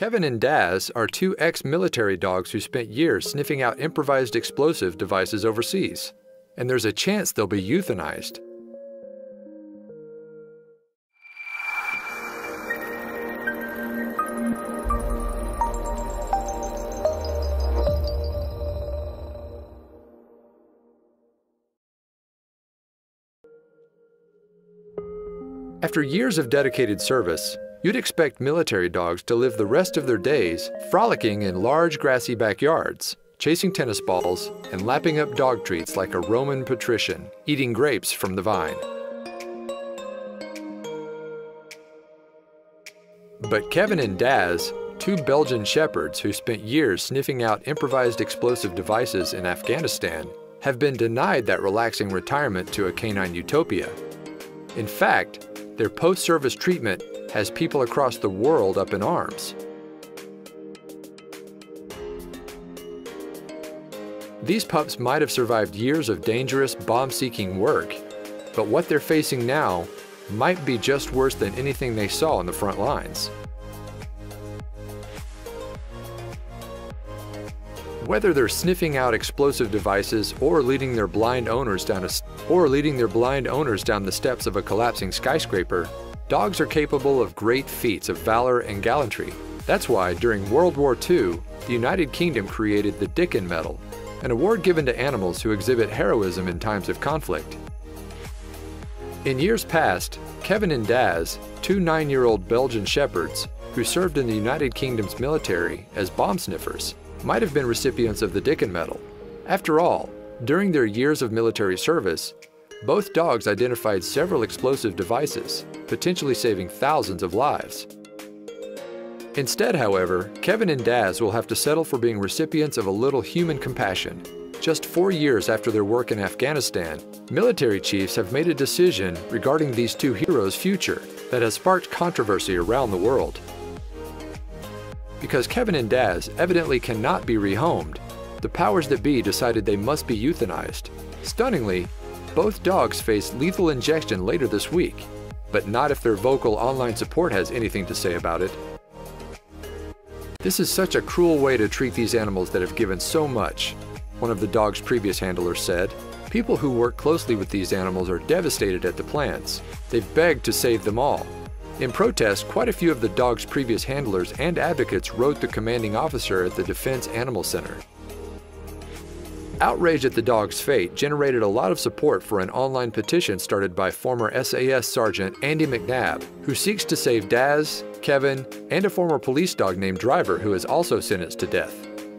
Kevin and Dazz are two ex-military dogs who spent years sniffing out improvised explosive devices overseas, and there's a chance they'll be euthanized. After years of dedicated service, you'd expect military dogs to live the rest of their days frolicking in large grassy backyards, chasing tennis balls, and lapping up dog treats like a Roman patrician, eating grapes from the vine. But Kevin and Dazz, two Belgian shepherds who spent years sniffing out improvised explosive devices in Afghanistan, have been denied that relaxing retirement to a canine utopia. In fact, their post-service treatment has people across the world up in arms. These pups might have survived years of dangerous, bomb-seeking work, but what they're facing now might be just worse than anything they saw on the front lines. Whether they're sniffing out explosive devices or leading their blind owners down the steps of a collapsing skyscraper, dogs are capable of great feats of valor and gallantry. That's why, during World War II, the United Kingdom created the Dickin Medal, an award given to animals who exhibit heroism in times of conflict. In years past, Kevin and Dazz, two 9-year-old Belgian shepherds who served in the United Kingdom's military as bomb sniffers, might have been recipients of the Dickin Medal. After all, during their years of military service, both dogs identified several explosive devices, potentially saving thousands of lives. Instead, however, Kevin and Dazz will have to settle for being recipients of a little human compassion. Just 4 years after their work in Afghanistan, military chiefs have made a decision regarding these two heroes' future that has sparked controversy around the world. Because Kevin and Dazz evidently cannot be rehomed, the powers that be decided they must be euthanized. Stunningly, both dogs face lethal injection later this week, but not if their vocal online support has anything to say about it. This is such a cruel way to treat these animals that have given so much, one of the dog's previous handlers said. People who work closely with these animals are devastated at the plans. They've begged to save them all. In protest, quite a few of the dog's previous handlers and advocates wrote the commanding officer at the Defense Animal Center. Outrage at the dog's fate generated a lot of support for an online petition started by former SAS Sergeant Andy McNabb, who seeks to save Dazz, Kevin, and a former police dog named Driver who is also sentenced to death.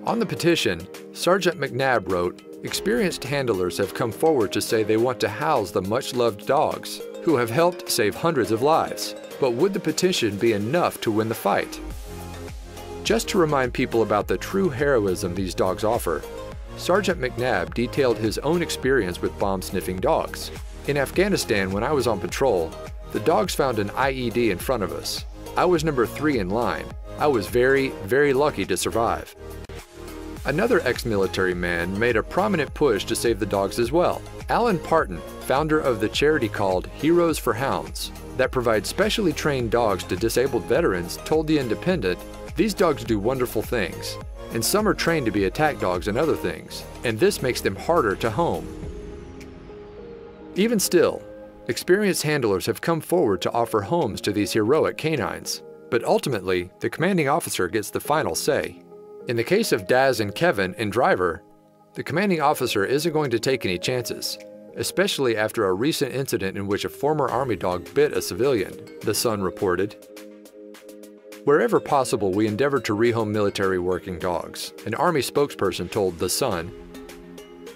On the petition, Sergeant McNabb wrote, "Experienced handlers have come forward to say they want to house the much-loved dogs, who have helped save hundreds of lives. But would the petition be enough to win the fight?" Just to remind people about the true heroism these dogs offer, Sergeant McNabb detailed his own experience with bomb-sniffing dogs. "In Afghanistan, when I was on patrol, the dogs found an IED in front of us. I was number 3 in line. I was very, very lucky to survive." Another ex-military man made a prominent push to save the dogs as well. Alan Parton, founder of the charity called Heroes for Hounds, that provides specially trained dogs to disabled veterans, told The Independent, "These dogs do wonderful things, and some are trained to be attack dogs and other things, and this makes them harder to home." Even still, experienced handlers have come forward to offer homes to these heroic canines, but ultimately, the commanding officer gets the final say. In the case of Dazz and Kevin and Driver, the commanding officer isn't going to take any chances, especially after a recent incident in which a former Army dog bit a civilian, The Sun reported. "Wherever possible, we endeavor to rehome military working dogs," an Army spokesperson told The Sun.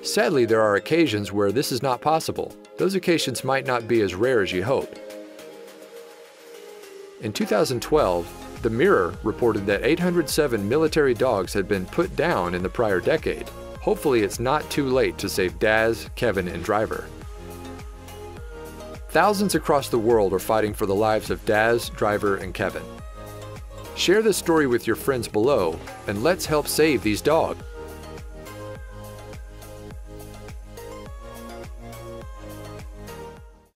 "Sadly, there are occasions where this is not possible. Those occasions might not be as rare as you hope." In 2012, The Mirror reported that 807 military dogs had been put down in the prior decade. Hopefully it's not too late to save Dazz, Kevin, and Driver. Thousands across the world are fighting for the lives of Dazz, Driver, and Kevin. Share this story with your friends below, and let's help save these dogs.